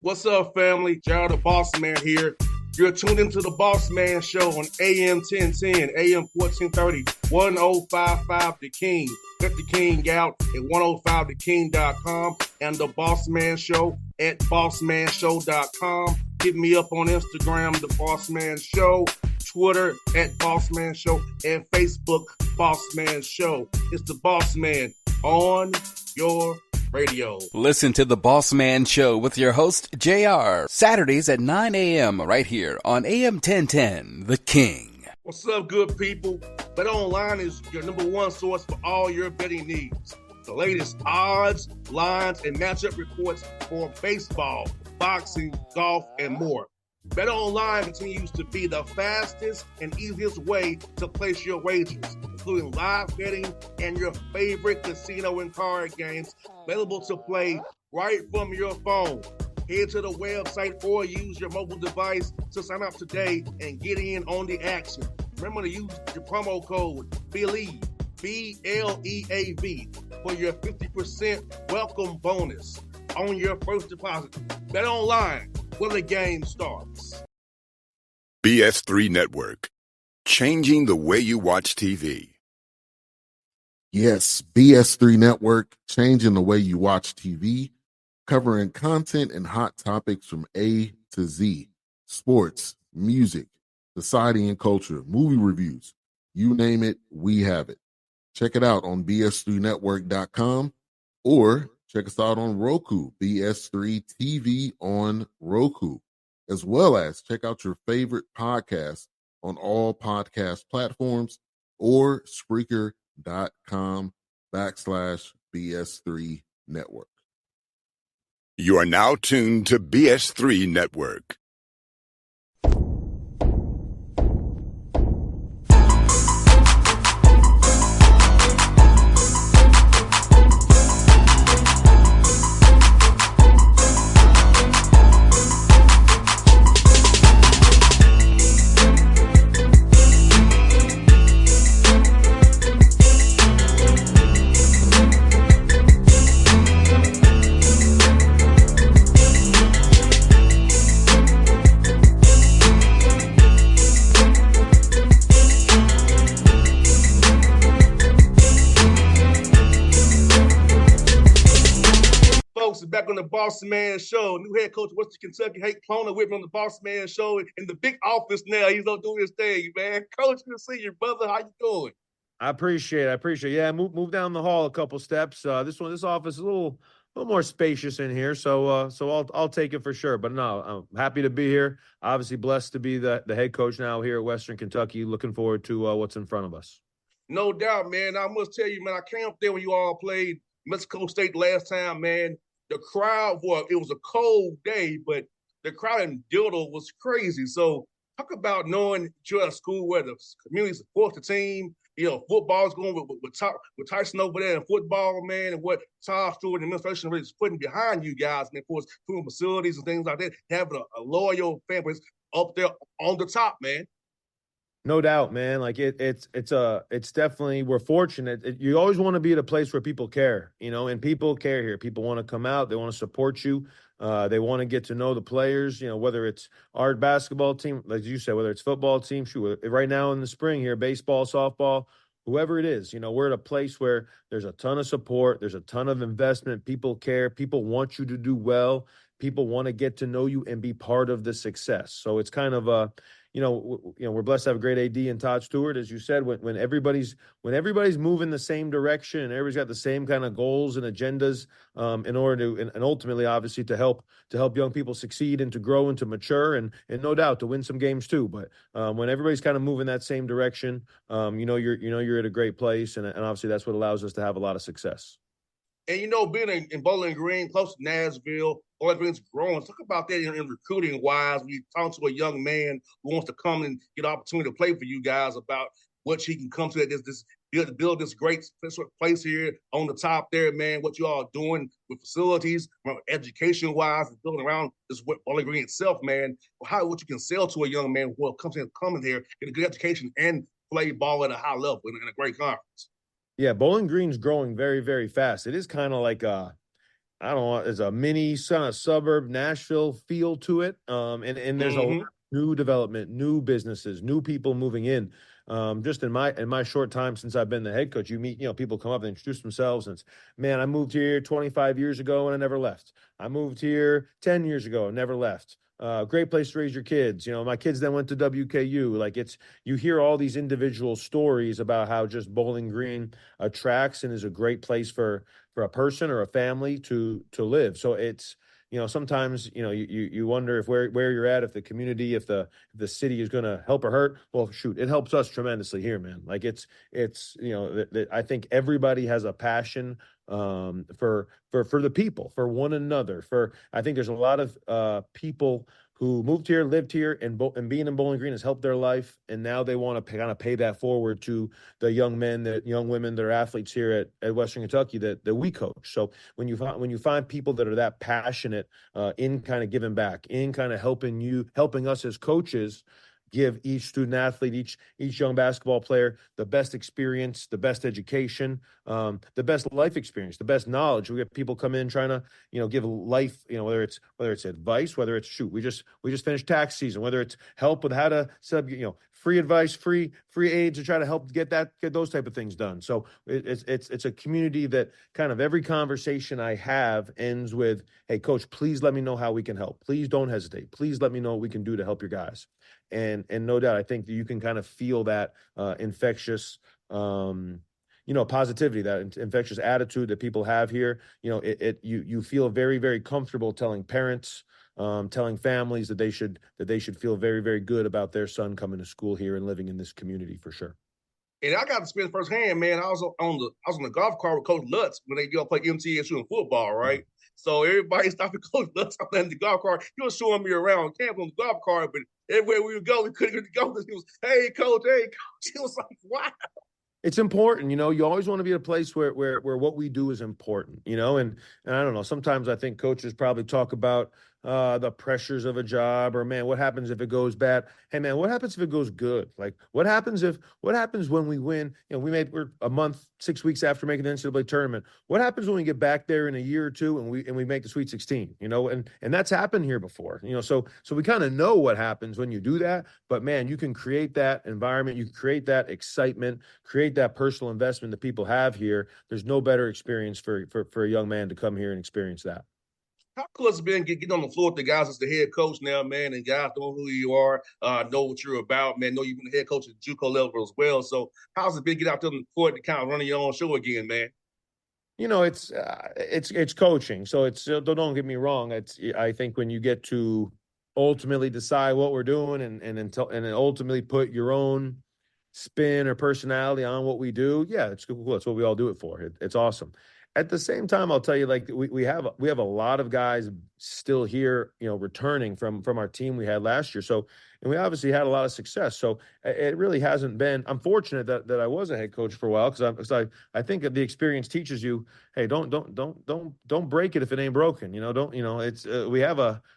What's up, family? Gerald the Bossman here. You're tuned into the Bossman Show on AM 1010, AM 1430, 1055 The King. Let the King out at 105theking.com and the Bossman Show at bossmanshow.com. Hit me up on Instagram, The Bossman Show, Twitter at Bossman Show, and Facebook, Bossman Show. It's the Bossman on your radio. Listen to the Bossman Show with your host, JR, Saturdays at 9 a.m. right here on AM 1010, The King. What's up, good people? Bet Online is your number one source for all your betting needs. The latest odds, lines, and matchup reports for baseball, boxing, golf, and more. Bet Online continues to be the fastest and easiest way to place your wagers, including live betting and your favorite casino and card games available to play right from your phone. Head to the website or use your mobile device to sign up today and get in on the action. Remember to use your promo code BELIEVE, B-L-E-A-V, for your 50% welcome bonus on your first deposit. Bet Online, where the game starts. BS3 Network, changing the way you watch TV. Yes, BS3 Network, changing the way you watch TV, covering content and hot topics from A to Z, sports, music, society and culture, movie reviews, you name it, we have it. Check it out on bs3network.com or check us out on Roku, BS3 TV on Roku, as well as check out your favorite podcast on all podcast platforms or Spreaker.com/BS3 Network. You are now tuned to BS3 Network. Back on the Bossman Show. New head coach of Western Kentucky, Plona, with from the Bossman Show in the big office now. He's on doing his thing, man. Coach, good to see you, brother. How you doing? I appreciate it. Yeah, move down the hall a couple steps. This office is a little more spacious in here, so I'll take it for sure. But no, I'm happy to be here. Obviously blessed to be the head coach now here at Western Kentucky. Looking forward to what's in front of us. No doubt, man. I must tell you, man, I came up there when you all played Mexico State last time, man. The crowd, well, it was a cold day, but the crowd in Dildo was crazy. So talk about knowing you're at a school where the community supports the team. You know, football's going with Tyson over there in football, man, and what Todd Stewart and the administration really is putting behind you guys. And, of course, doing facilities and things like that, having a loyal fan base up there on the top, man. No doubt, man. Like it's definitely, we're fortunate. You always want to be at a place where people care, and people care here. People want to come out. They want to support you. They want to get to know the players, whether it's our basketball team, like you said, whether it's football team, right now in the spring here, baseball, softball, whoever it is, we're at a place where there's a ton of support. There's a ton of investment. People care. People want you to do well. People want to get to know you and be part of the success. So it's kind of we're blessed to have a great AD and Todd Stewart, as you said. When everybody's moving the same direction and everybody's got the same kind of goals and agendas, in order to and ultimately, obviously, to help young people succeed and to grow and to mature and no doubt to win some games too. But when everybody's kind of moving that same direction, you're at a great place, and obviously that's what allows us to have a lot of success. And, being in Bowling Green, close to Nashville, Bowling Green's growing. Talk about that in recruiting-wise. We talk to a young man who wants to come and get an opportunity to play for you guys about what he can come to build this great place here on the top there, man, what you all doing with facilities, education-wise, and building around this Bowling Green itself, man. What you can sell to a young man who comes here, get a good education, and play ball at a high level in a great conference. Yeah, Bowling Green's growing very, very fast. It is kind of like I don't know, there's a mini kind of suburb Nashville feel to it. And there's a lot of new development, new businesses, new people moving in. Just in my short time since I've been the head coach, you meet, people come up and introduce themselves, and it's, man, I moved here 25 years ago and I never left. I moved here 10 years ago and never left. Great place to raise your kids. My kids then went to WKU. Like, you hear all these individual stories about how just Bowling Green attracts and is a great place for a person or a family to live. So it's, sometimes, you wonder if where you're at, if the community, if the city is going to help or hurt. Well, shoot, it helps us tremendously here, man. Like, it's I think everybody has a passion for the people, for one another. I think there's a lot of people who moved here, lived here, and being in Bowling Green has helped their life, and now they want to kind of pay that forward to the young men, the young women that are athletes here at Western Kentucky that we coach. So when you find people that are that passionate in kind of giving back, in kind of helping us as coaches give each student athlete, each young basketball player the best experience, the best education, the best life experience, the best knowledge. We get people come in trying to, give life, whether it's advice, whether it's we just finished tax season, whether it's help with how to free advice, free aid to try to help get those type of things done. So it's a community that kind of every conversation I have ends with, hey, coach, please let me know how we can help. Please don't hesitate. Please let me know what we can do to help your guys. And no doubt, I think that you can kind of feel that infectious, positivity, that infectious attitude that people have here. You feel very, very comfortable telling parents, telling families that they should feel very, very good about their son coming to school here and living in this community for sure. And I got to experience firsthand, man. I was on the golf cart with Coach Lutz when they go play MTSU in football, right? Mm-hmm. So everybody stopped at Coach Lutz on the golf cart. He was showing me around camp on the golf cart, but everywhere we would go, we couldn't go. He was, hey, coach. He was like, wow. It's important, you always want to be at a place where what we do is important, and I don't know, sometimes I think coaches probably talk about the pressures of a job, or, man, what happens if it goes bad? Hey, man, what happens if it goes good? Like, what happens when we win? We're a month, 6 weeks after making the NCAA tournament. What happens when we get back there in a year or two and we make the Sweet 16? And that's happened here before. So we kind of know what happens when you do that. But, man, you can create that environment, you can create that excitement, create that personal investment that people have here. There's no better experience for a young man to come here and experience that. How cool it's been getting on the floor with the guys as the head coach now, man, and guys know who you are, know what you're about, man, know you've been the head coach at the JUCO level as well. So how's it been getting out there on the court to kind of running your own show again, man? It's coaching. So don't get me wrong. I think when you get to ultimately decide what we're doing and ultimately put your own spin or personality on what we do, yeah, it's cool. That's what we all do it for. It's awesome. At the same time, I'll tell you, like, we have a lot of guys still here, returning from our team we had last year. So, and we obviously had a lot of success. So it really hasn't been. I'm fortunate that I was a head coach for a while, because I think that the experience teaches you, hey, don't break it if it ain't broken.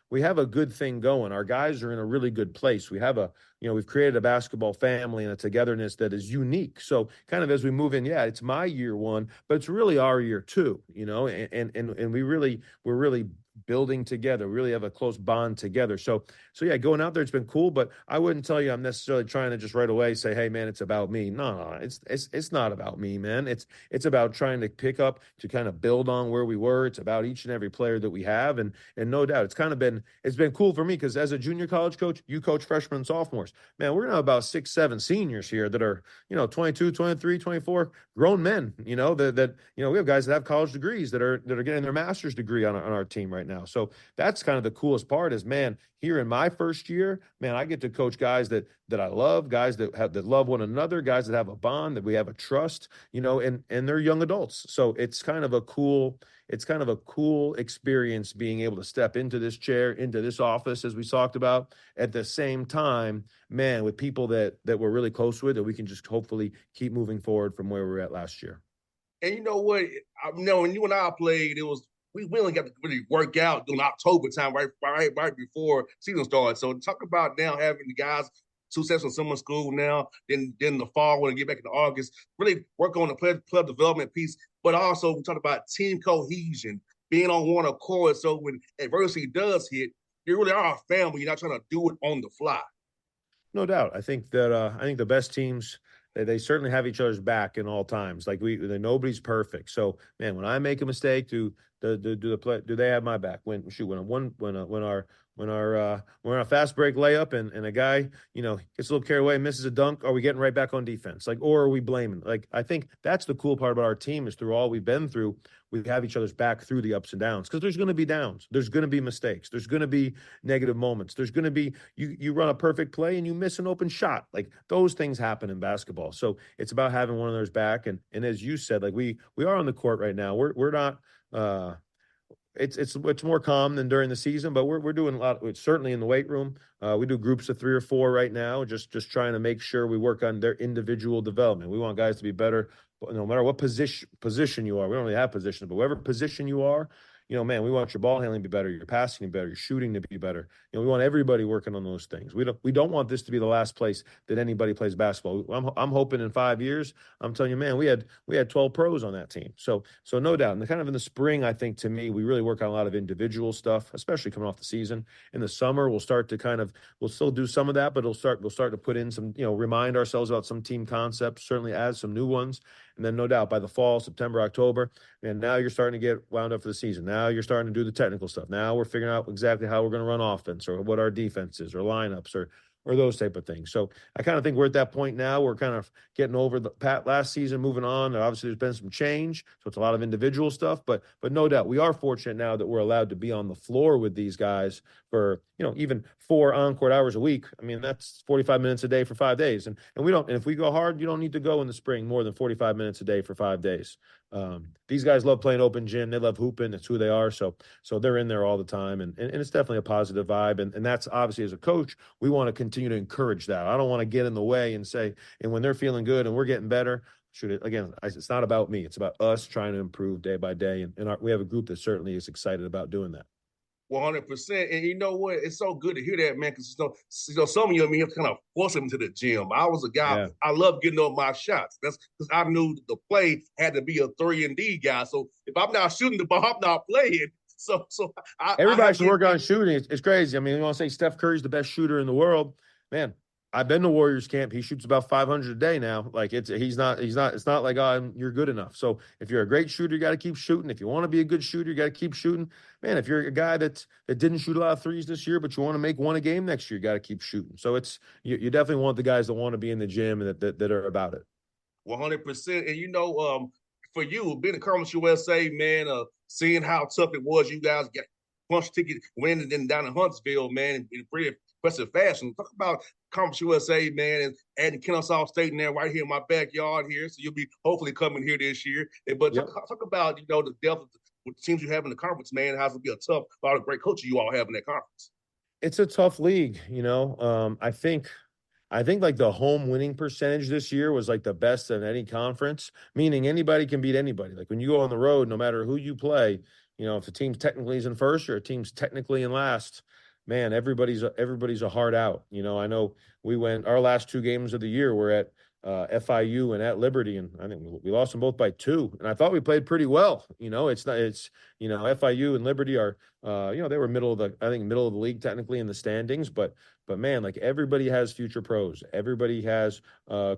We have a good thing going. Our guys are in a really good place. We've created a basketball family and a togetherness that is unique. So kind of as we move in, yeah, it's my year one, but it's really our year two, and we're really building together. We really have a close bond together. So yeah, going out there, it's been cool, but I wouldn't tell you I'm necessarily trying to just right away say, hey, man, it's about me. No, it's not about me, man. It's about trying to pick up, to kind of build on where we were. It's about each and every player that we have. And no doubt it's been cool for me, because as a junior college coach, you coach freshmen and sophomores. Man, we're now about 6, 7 seniors here that are, 22, 23, 24 grown men, we have guys that have college degrees that are getting their master's degree on our team right now. So that's kind of the coolest part is, man, here in my first year, man, I get to coach guys that I love, guys that love one another, guys that have a bond, that we have a trust, and they're young adults. So it's kind of a cool experience being able to step into this chair, into this office, as we talked about, at the same time, man, with people that we're really close with, that we can just hopefully keep moving forward from where we were at last year. And you know what? When you and I played, we only got to really work out during October time, right before season started. So talk about now having the guys 2 sessions of summer school now, then the fall when they get back into August, really work on the player development piece, but also we talk about team cohesion. being on one accord. So when adversity does hit, you really are a family. You're not trying to do it on the fly. No doubt. I think that I think the best teams they certainly have each other's back in all times. Like nobody's perfect. So man, when I make a mistake, do they have my back? When our fast break layup and a guy gets a little carried away, misses a dunk, are we getting right back on defense? Like, or are we blaming? Like, I think that's the cool part about our team is through all we've been through, we have each other's back through the ups and downs because there's going to be downs, there's going to be mistakes, there's going to be negative moments, there's going to be you run a perfect play and you miss an open shot. Like those things happen in basketball. So it's about having one of those back. And as you said, like we are on the court right now. We're not. It's more calm than during the season, but we're doing a lot. Certainly in the weight room, we do groups of 3 or 4 right now, just trying to make sure we work on their individual development. We want guys to be better, no matter what position you are. We don't really have positions, but whatever position you are, man, we want your ball handling to be better, your passing to be better, your shooting to be better. We want everybody working on those things. We don't want this to be the last place that anybody plays basketball. I'm hoping in 5 years, I'm telling you, man, we had 12 pros on that team. So no doubt. And kind of in the spring, I think to me, we really work on a lot of individual stuff, especially coming off the season. In the summer, we'll start to we'll still do some of that, but we'll start to put in some, remind ourselves about some team concepts, certainly add some new ones. And then no doubt by the fall, September, October, and now you're starting to get wound up for the season. Now you're starting to do the technical stuff. Now we're figuring out exactly how we're going to run offense or what our defense is or lineups or those type of things. So I kind of think we're at that point now. We're kind of getting over the last season, moving on. And obviously, there's been some change, so it's a lot of individual stuff. But no doubt, we are fortunate now that we're allowed to be on the floor with these guys for even 4 on-court hours a week. I mean, that's 45 minutes a day for 5 days. And we don't. And if we go hard, you don't need to go in the spring more than 45 minutes a day for 5 days. These guys love playing open gym. They love hooping. It's who they are. So they're in there all the time. And it's definitely a positive vibe. And that's obviously, as a coach, we want to continue to encourage that. I don't want to get in the way and say, and when they're feeling good and we're getting better, it's not about me. It's about us trying to improve day by day. And we have a group that certainly is excited about doing that. 100%. And you know what? It's so good to hear that, man, because some of you, have kind of forced him to the gym. I was a guy, yeah. I love getting up my shots. That's because I knew the play had to be a 3-and-D guy. So if I'm not shooting the ball, I'm not playing. So everybody should work on shooting. It's crazy. I mean, you want to say Steph Curry's the best shooter in the world, man. I've been to Warriors camp. He shoots about 500 a day now. Like it's not. It's not like you're good enough. So if you're a great shooter, you got to keep shooting. If you want to be a good shooter, you got to keep shooting. Man, if you're a guy that didn't shoot a lot of threes this year, but you want to make one a game next year, you got to keep shooting. So you definitely want the guys that want to be in the gym and that are about it. 100%. And for you being a Conference USA, man, seeing how tough it was, you guys got punch ticket winning then down in Huntsville, man, in pretty impressive fashion. Talk about Conference USA, man, and adding Kennesaw State in there right here in my backyard here. So you'll be hopefully coming here this year. But yep. talk about, the depth of the teams you have in the conference, man. How's it be a lot of great coaches you all have in that conference? It's a tough league, I think like the home winning percentage this year was like the best in any conference, meaning anybody can beat anybody. Like when you go on the road, no matter who you play, if the team's technically is in first or a team's technically in last, man, everybody's a hard out. I know our last 2 games of the year were at FIU and at Liberty, and I think we lost them both by 2. And I thought we played pretty well. FIU and Liberty are, they were middle of the league technically in the standings, but man, like everybody has future pros. Everybody has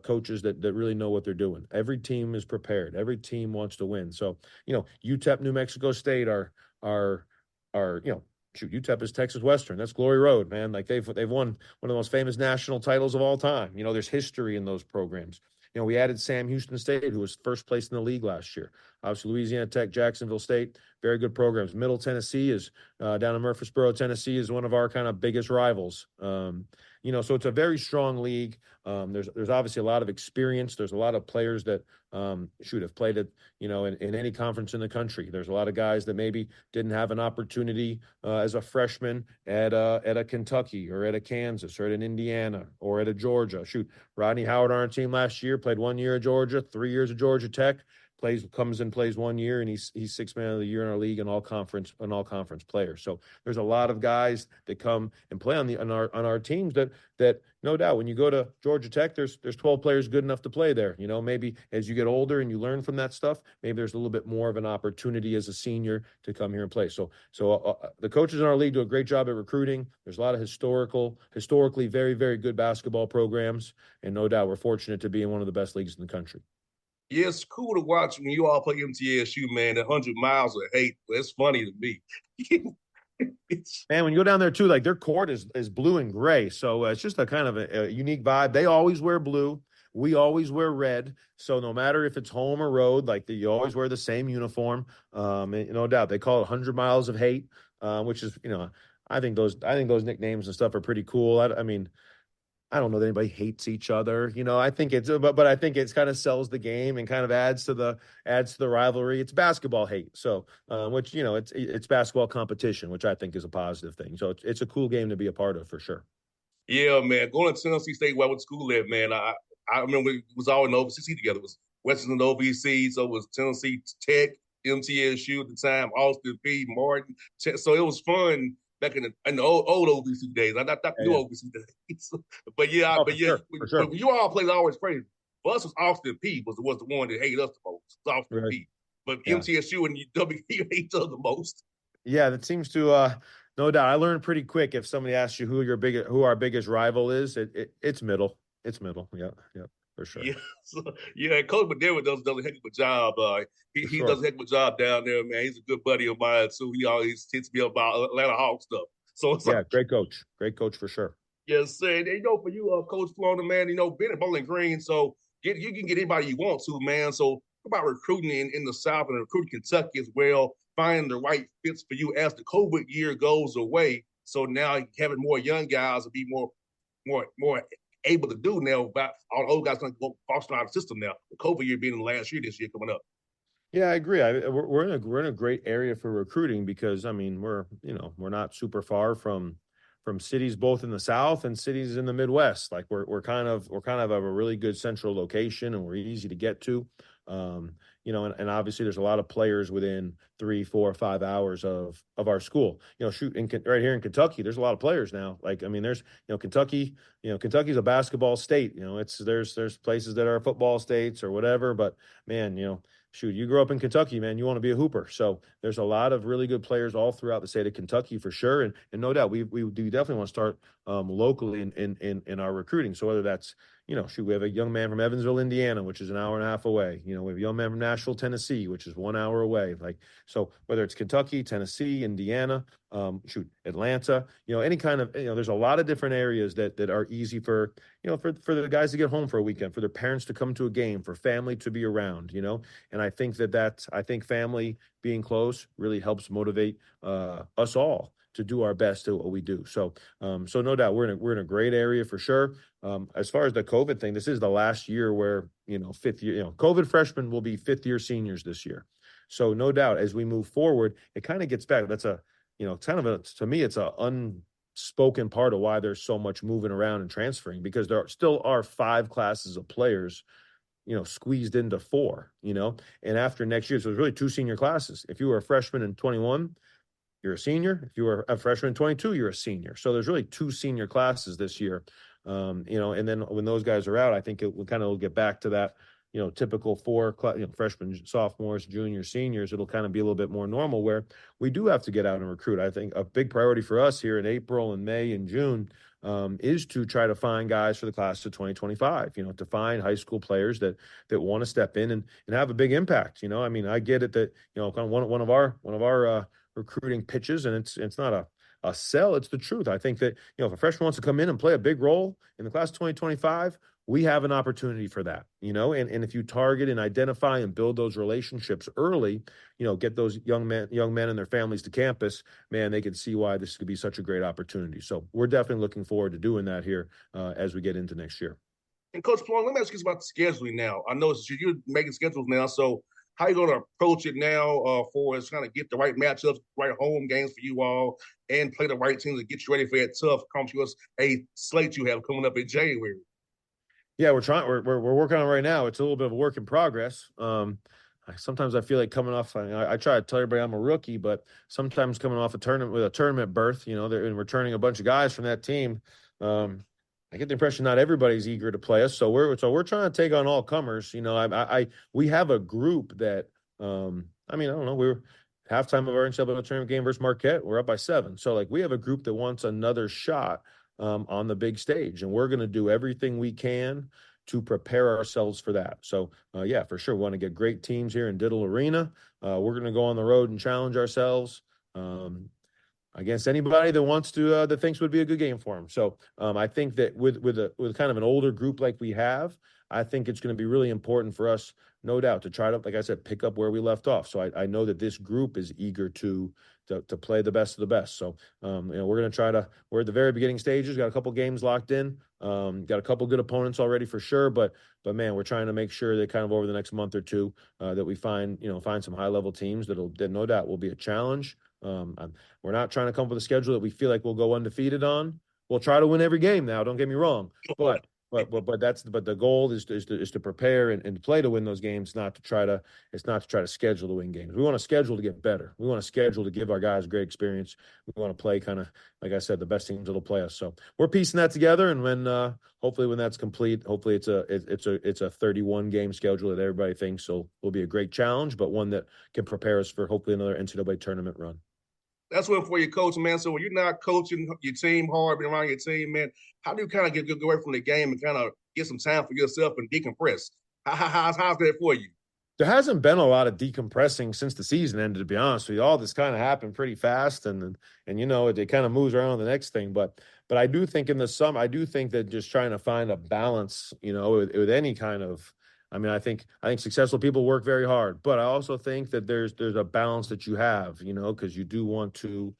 coaches that really know what they're doing. Every team is prepared. Every team wants to win. So, UTEP, New Mexico State are UTEP is Texas Western. That's Glory Road, man. Like they've won one of the most famous national titles of all time. There's history in those programs. We added Sam Houston State, who was first place in the league last year. Obviously, Louisiana Tech, Jacksonville State, very good programs. Middle Tennessee is down in Murfreesboro, Tennessee, is one of our kind of biggest rivals. So it's a very strong league. There's obviously a lot of experience. There's a lot of players that have played at in any conference in the country. There's a lot of guys that maybe didn't have an opportunity as a freshman at a Kentucky or at a Kansas or at an Indiana or at a Georgia. Rodney Howard on our team last year played 1 year at Georgia, 3 years at Georgia Tech. comes and plays 1 year, and he's 6 man of the year in our league and all conference player. So there's a lot of guys that come and play on our teams that no doubt when you go to Georgia Tech, there's 12 players good enough to play there. Maybe as you get older and you learn from that stuff, maybe there's a little bit more of an opportunity as a senior to come here and play. So the coaches in our league do a great job at recruiting. There's a lot of historically very, very good basketball programs, and no doubt we're fortunate to be in one of the best leagues in the country. Yeah, it's cool to watch when you all play MTSU, man. The 100 miles of hate. It's funny to me. Man, when you go down there too, like their court is blue and gray, so it's just a kind of a unique vibe. They always wear blue. We always wear red. So no matter if it's home or road, you always wear the same uniform. And no doubt they call it 100 miles of hate, which is I think those nicknames and stuff are pretty cool. I mean, I don't know that anybody hates each other. I think but I think it's kind of sells the game and kind of adds to the rivalry. It's basketball hate. So, which, it's basketball competition, which I think is a positive thing. So it's a cool game to be a part of for sure. Yeah, man. Going to Tennessee State where I went to school at, man. I remember it was all in the OVC together. It was Western and OVC. So it was Tennessee Tech, MTSU at the time, Austin P, Martin. So it was fun. Back in the old OVC days, not the new OVC days. But for sure. When you all played always crazy. For us, was Austin P was the one that hated us the most. It was Austin Right. P. But MTSU and WP hate each other the most. Yeah, that seems to no doubt. I learned pretty quick if somebody asks you who our biggest rival is, it's Middle. It's Middle. Yeah, for sure. Yeah, Coach McDermott does a heck of a job. He does a heck of a job down there, man. He's a good buddy of mine too. He always hits me about Atlanta Hawks stuff. So it's great coach for sure. Yes, sir. And for you, Coach Plona, man, being at Bowling Green, so you can get anybody you want to, man. So about recruiting in the South and recruiting Kentucky as well, finding the right fits for you as the COVID year goes away. So now having more young guys will be more able to do now. About all the old guys going to go foster out of the system now. The COVID year being the last year this year coming up. Yeah, I agree. We're in a great area for recruiting because we're not super far from cities both in the South and cities in the Midwest. Like we're kind of a really good central location, and we're easy to get to. And obviously there's a lot of players within 3, 4, 5 hours of our school. Right here in Kentucky, there's a lot of players now. There's Kentucky. Kentucky's a basketball state. There's places that are football states or whatever. But man, you grew up in Kentucky, man, you want to be a hooper. So there's a lot of really good players all throughout the state of Kentucky for sure. And no doubt we do definitely want to start locally in our recruiting. So whether that's, we have a young man from Evansville, Indiana, which is an hour and a half away. We have a young man from Nashville, Tennessee, which is 1 hour away. So whether it's Kentucky, Tennessee, Indiana, Atlanta, any kind of, there's a lot of different areas that are easy for the guys to get home for a weekend, for their parents to come to a game, for family to be around, and I think I think family being close really helps motivate us all to do our best at what we do. So no doubt we're in a great area for sure. As far as the COVID thing, this is the last year where, fifth year, COVID freshmen will be fifth year seniors this year. So no doubt as we move forward, it kind of gets back. That's to me, it's a unspoken part of why there's so much moving around and transferring, because there still are 5 classes of players, squeezed into 4, and after next year, so there's really 2 senior classes. If you were a freshman in 21, you're a senior. If you were a freshman in 22, you're a senior. So there's really 2 senior classes this year. And then when those guys are out, I think it will kind of get back to that, typical 4 freshmen, sophomores, juniors, seniors. It'll kind of be a little bit more normal where we do have to get out and recruit. I think a big priority for us here in April and May and June is to try to find guys for the class of 2025, to find high school players that want to step in and have a big impact. I get it that, kind of one of our recruiting pitches, and it's not a sell, it's the truth. I think that, if a freshman wants to come in and play a big role in the class of 2025, we have an opportunity for that, and if you target and identify and build those relationships early, get those young men and their families to campus, man, they can see why this could be such a great opportunity. So we're definitely looking forward to doing that here as we get into next year. And Coach Plone, let me ask you about the scheduling now. I know you're making schedules now, so how are you going to approach it now for us trying to get the right matchups, right home games for you all, and play the right teams to get you ready for that tough Conference USA slate you have coming up in January? Yeah, we're trying. We're working on it right now. It's a little bit of a work in progress. sometimes I feel like coming off. I try to tell everybody I'm a rookie, but sometimes coming off a tournament berth, and returning a bunch of guys from that team. I get the impression not everybody's eager to play us, so we're trying to take on all comers. We have a group that. I don't know. We were halftime of our NCAA tournament game versus Marquette. We're up by 7, so we have a group that wants another shot on the big stage, and we're going to do everything we can to prepare ourselves for that. So, yeah, for sure. We want to get great teams here in Diddle Arena. We're going to go on the road and challenge ourselves against anybody that wants to, that thinks would be a good game for them. So I think that with kind of an older group like we have, I think it's going to be really important for us, no doubt, to try to, like I said, pick up where we left off. So I know that this group is eager to play the best of the best. So, we're going to we're at the very beginning stages, got a couple games locked in, got a couple good opponents already for sure. But man, we're trying to make sure that kind of over the next month or two that we find some high level teams that no doubt will be a challenge. We're not trying to come up with a schedule that we feel like we'll go undefeated on. We'll try to win every game now. Don't get me wrong, but the goal is to prepare and play to win those games, not to try to schedule to win games. We want to schedule to get better. We want to schedule to give our guys great experience. We want to play kind of, like I said, the best teams that'll play us. So we're piecing that together, and hopefully when that's complete, hopefully it's a 31 game schedule that everybody thinks will be a great challenge, but one that can prepare us for hopefully another NCAA tournament run. That's one for your coach, man. So when you're not coaching your team hard, being around your team, man, how do you kind of get away from the game and kind of get some time for yourself and decompress? How's that for you? There hasn't been a lot of decompressing since the season ended, to be honest with you. All this kind of happened pretty fast, and it kind of moves around on the next thing. But I do think in the summer, I do think that just trying to find a balance, with any kind of. I think successful people work very hard, but I also think that there's a balance that you have, because you do want to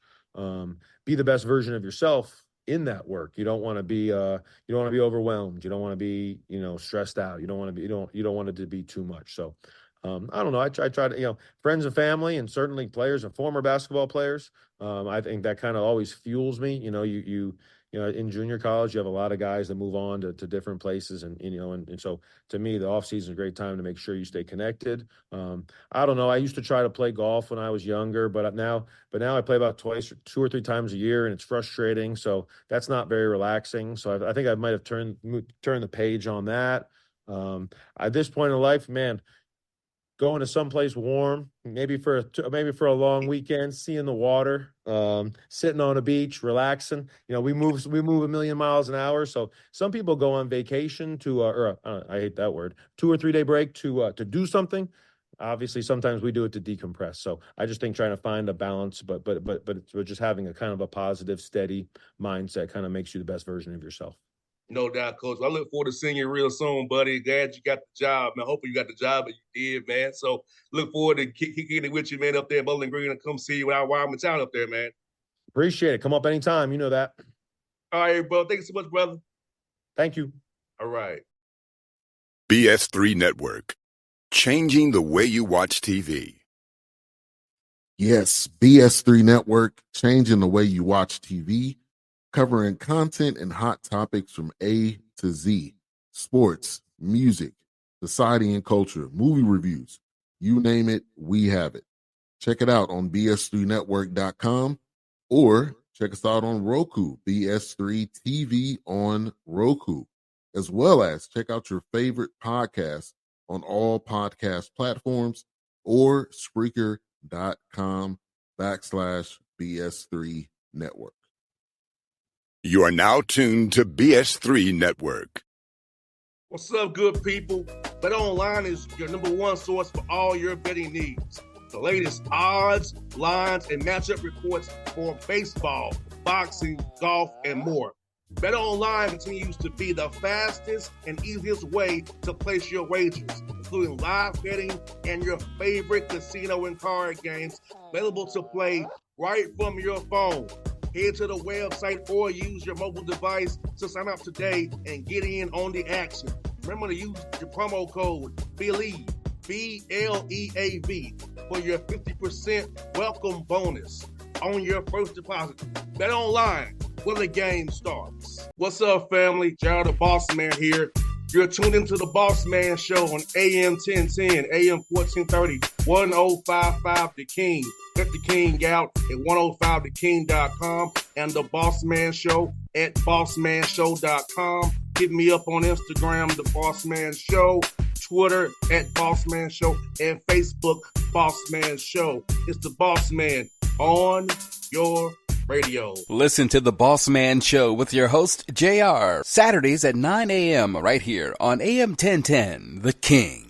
be the best version of yourself in that work. You don't want to be overwhelmed. You don't want to be stressed out. You don't want it to be too much. So I don't know. I try to friends and family, and certainly players and former basketball players. I think that kind of always fuels me. You in junior college, you have a lot of guys that move on to different places, and so to me, the off season is a great time to make sure you stay connected. I don't know. I used to try to play golf when I was younger, but now I play about 2 or 3 times a year, and it's frustrating. So that's not very relaxing. So I think I might have turned the page on that. At this point in life, man, going to someplace warm, maybe for a long weekend, seeing the water, sitting on a beach, relaxing. We move a million miles an hour. So some people go on vacation I hate that word, 2 or 3 day break to do something. Obviously, sometimes we do it to decompress. So I just think trying to find a balance, but just having a kind of a positive, steady mindset kind of makes you the best version of yourself. No doubt, Coach. I look forward to seeing you real soon, buddy. Glad you got the job, man. Hopefully you got the job that you did, man. So look forward to kicking it with you, man, up there in Bowling Green, and come see you while I'm in town up there, man. Appreciate it. Come up anytime. You know that. All right, bro. Thank you so much, brother. Thank you. All right. BS3 Network. Changing the way you watch TV. Yes, BS3 Network, changing the way you watch TV, covering content and hot topics from A to Z, sports, music, society and culture, movie reviews, you name it, we have it. Check it out on bs3network.com or check us out on Roku, BS3 TV on Roku, as well as check out your favorite podcasts on all podcast platforms or Spreaker.com/BS3 Network. You are now tuned to BS3 Network. What's up, good people? Bet Online is your number one source for all your betting needs. The latest odds, lines, and matchup reports for baseball, boxing, golf, and more. Bet Online continues to be the fastest and easiest way to place your wagers, including live betting and your favorite casino and card games available to play right from your phone. Head to the website or use your mobile device to sign up today and get in on the action. Remember to use your promo code BELIEVE, BLEAV, for your 50% welcome bonus on your first deposit. Bet Online, where the game starts. What's up, family? Gerald the Bossman here. You're tuned into the Bossman Show on AM 1010, AM 1430, 1055 The King. Let the King out at 105theking.com and the Bossman Show at bossmanshow.com. Hit me up on Instagram, The Bossman Show, Twitter at Bossman Show, and Facebook, Bossman Show. It's the Bossman on your radio. Listen to the Bossman Show with your host, JR, Saturdays at 9 a.m. right here on AM 1010, The King.